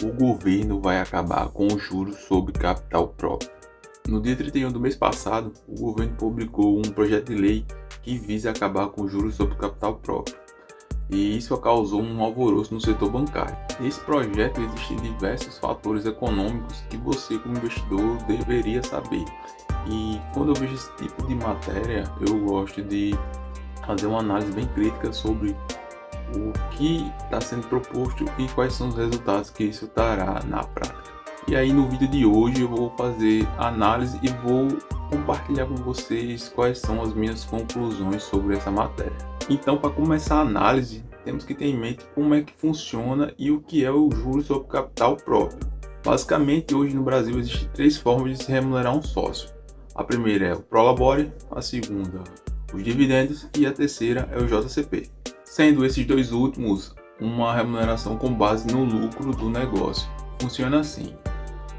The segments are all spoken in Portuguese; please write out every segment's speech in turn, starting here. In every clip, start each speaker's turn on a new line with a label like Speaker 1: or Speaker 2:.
Speaker 1: o governo vai acabar com os juros sobre capital próprio. No dia 31 do mês passado, o governo publicou um projeto de lei que visa acabar com os juros sobre capital próprio. E isso causou um alvoroço no setor bancário. Nesse projeto existem diversos fatores econômicos que você, como investidor, deveria saber. E quando eu vejo esse tipo de matéria, eu gosto de fazer uma análise bem crítica sobre o que está sendo proposto e quais são os resultados que isso trará na prática. E aí no vídeo de hoje eu vou fazer análise e vou compartilhar com vocês quais são as minhas conclusões sobre essa matéria. Então, para começar a análise, temos que ter em mente como é que funciona e o que é o juros sobre capital próprio. Basicamente, hoje no Brasil existem três formas de se remunerar um sócio. A primeira é o Prolabore, a segunda os dividendos e a terceira é o JCP. Sendo esses dois últimos uma remuneração com base no lucro do negócio. Funciona assim: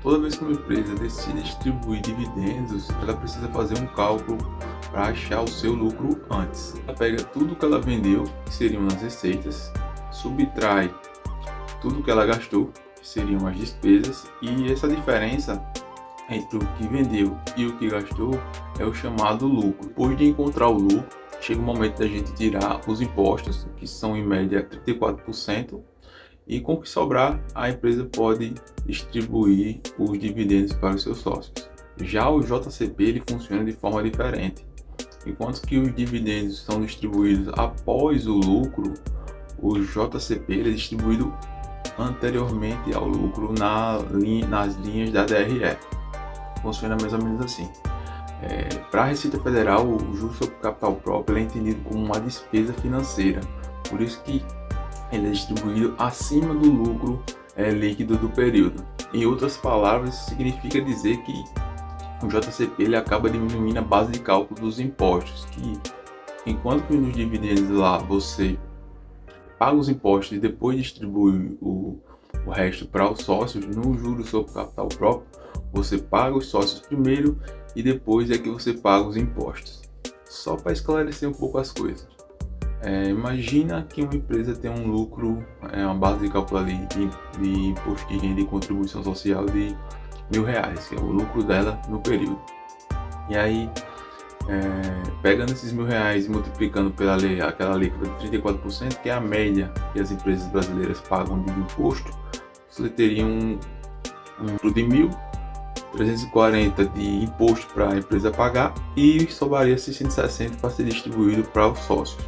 Speaker 1: toda vez que uma empresa decide distribuir dividendos, ela precisa fazer um cálculo para achar o seu lucro antes. Ela pega tudo que ela vendeu, que seriam as receitas, subtrai tudo que ela gastou, que seriam as despesas, e essa diferença entre o que vendeu e o que gastou é o chamado lucro. Depois de encontrar o lucro, chega o momento da gente tirar os impostos, que são em média 34%, e com o que sobrar, a empresa pode distribuir os dividendos para os seus sócios. Já o JCP ele funciona de forma diferente. Enquanto que os dividendos são distribuídos após o lucro, o JCP ele é distribuído anteriormente ao lucro nas linhas da DRE. Funciona mais ou menos assim. Para a Receita Federal, o juros sobre capital próprio é entendido como uma despesa financeira, por isso que ele é distribuído acima do lucro líquido do período. Em outras palavras, isso significa dizer que o JCP ele acaba diminuindo a base de cálculo dos impostos, que enquanto que nos dividendos lá você paga os impostos e depois distribui o resto para os sócios, no juros sobre capital próprio você paga os sócios primeiro e depois é que você paga os impostos. Só para esclarecer um pouco as coisas. Imagina que uma empresa tem um lucro, uma base de cálculo ali de imposto de renda e contribuição social de R$1.000, que é o lucro dela no período. E aí, pegando esses R$1.000 e multiplicando pela lei, aquela alíquota de 34%, que é a média que as empresas brasileiras pagam de imposto, você teria um lucro de 1.340 de imposto para a empresa pagar e sobraria 660 para ser distribuído para os sócios.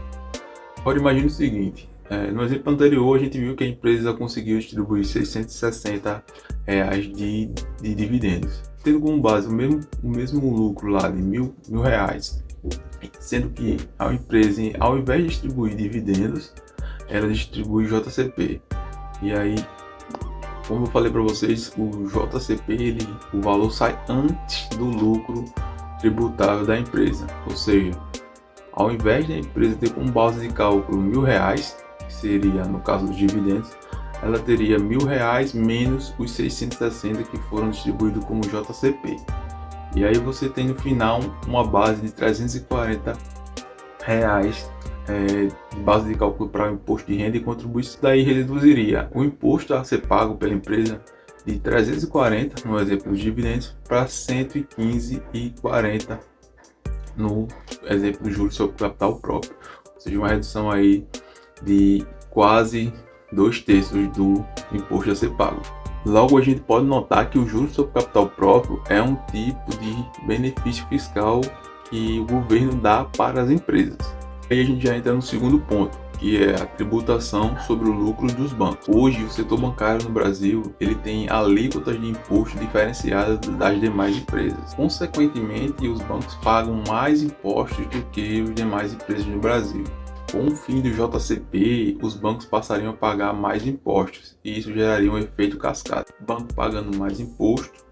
Speaker 1: Agora imagine o seguinte, no exemplo anterior a gente viu que a empresa conseguiu distribuir R$660 de dividendos, tendo como base o mesmo lucro lá de R$1.000, sendo que a empresa, ao invés de distribuir dividendos, ela distribui JCP. E aí, como eu falei para vocês, o JCP, o valor sai antes do lucro tributável da empresa, ou seja, ao invés da empresa ter como base de cálculo R$1.000, que seria no caso dos dividendos, ela teria R$1.000 menos os 660 que foram distribuídos como JCP. E aí você tem no final uma base de R$340 de base de cálculo para o imposto de renda e contribuição. Daí reduziria o imposto a ser pago pela empresa de 340 no exemplo dos dividendos para 115,40 no exemplo do juros sobre capital próprio, ou seja, uma redução aí de quase 2/3 do imposto a ser pago. Logo, a gente pode notar que o juros sobre capital próprio é um tipo de benefício fiscal que o governo dá para as empresas. Aí a gente já entra no segundo ponto, que é a tributação sobre o lucro dos bancos. Hoje, o setor bancário no Brasil ele tem alíquotas de imposto diferenciadas das demais empresas. Consequentemente, os bancos pagam mais impostos do que as demais empresas no Brasil. Com o fim do JCP, os bancos passariam a pagar mais impostos e isso geraria um efeito cascata. O banco pagando mais imposto,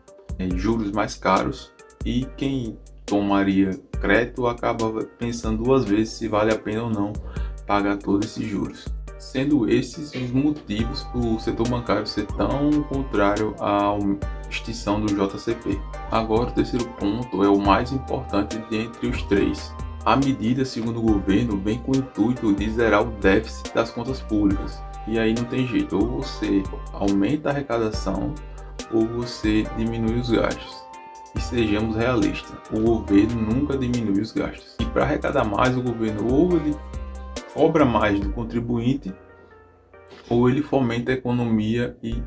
Speaker 1: juros mais caros, e quem tomaria crédito acaba pensando duas vezes se vale a pena ou não pagar todos esses juros. Sendo esses os motivos para o setor bancário ser tão contrário à extinção do JCP. Agora, o terceiro ponto é o mais importante dentre os três. A medida, segundo o governo, vem com o intuito de zerar o déficit das contas públicas. E aí não tem jeito, ou você aumenta a arrecadação ou você diminui os gastos. E sejamos realistas, o governo nunca diminui os gastos. E para arrecadar mais, o governo ou ele cobra mais do contribuinte ou ele fomenta a economia e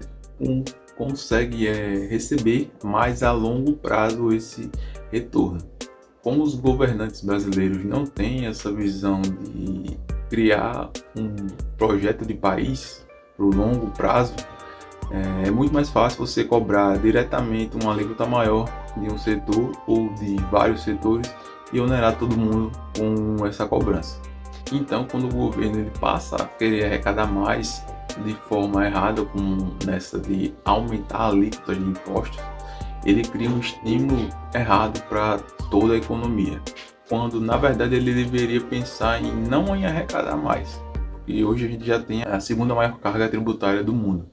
Speaker 1: consegue receber mais a longo prazo esse retorno. Como os governantes brasileiros não têm essa visão de criar um projeto de país para o longo prazo, é muito mais fácil você cobrar diretamente uma alíquota maior de um setor ou de vários setores e onerar todo mundo com essa cobrança. Então, quando o governo ele passa a querer arrecadar mais de forma errada, como nessa de aumentar a alíquota de impostos, ele cria um estímulo errado para toda a economia, quando na verdade ele deveria pensar em não em arrecadar mais. E hoje a gente já tem a segunda maior carga tributária do mundo.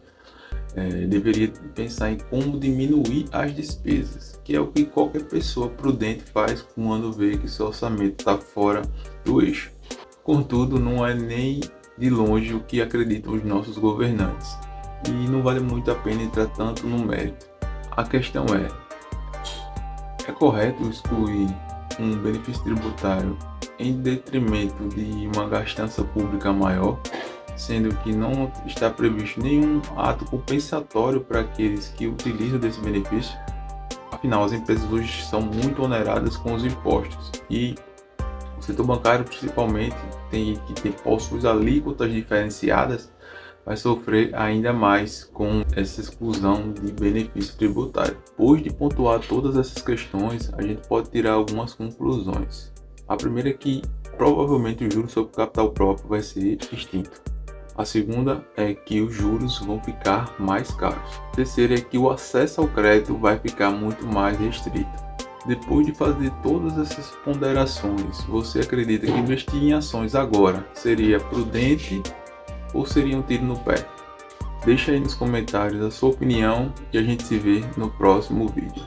Speaker 1: Deveria pensar em como diminuir as despesas, que é o que qualquer pessoa prudente faz quando vê que seu orçamento está fora do eixo. Contudo, não é nem de longe o que acreditam os nossos governantes, e não vale muito a pena entrar tanto no mérito. A questão é correto excluir um benefício tributário em detrimento de uma gastança pública maior, sendo que não está previsto nenhum ato compensatório para aqueles que utilizam desse benefício? Afinal, as empresas hoje são muito oneradas com os impostos e o setor bancário, principalmente, que possui alíquotas diferenciadas, vai sofrer ainda mais com essa exclusão de benefício tributário. Depois de pontuar todas essas questões, a gente pode tirar algumas conclusões. A primeira é que provavelmente o juros sobre capital próprio vai ser extinto. A segunda é que os juros vão ficar mais caros. A terceira é que o acesso ao crédito vai ficar muito mais restrito. Depois de fazer todas essas ponderações, você acredita que investir em ações agora seria prudente ou seria um tiro no pé? Deixa aí nos comentários a sua opinião e a gente se vê no próximo vídeo.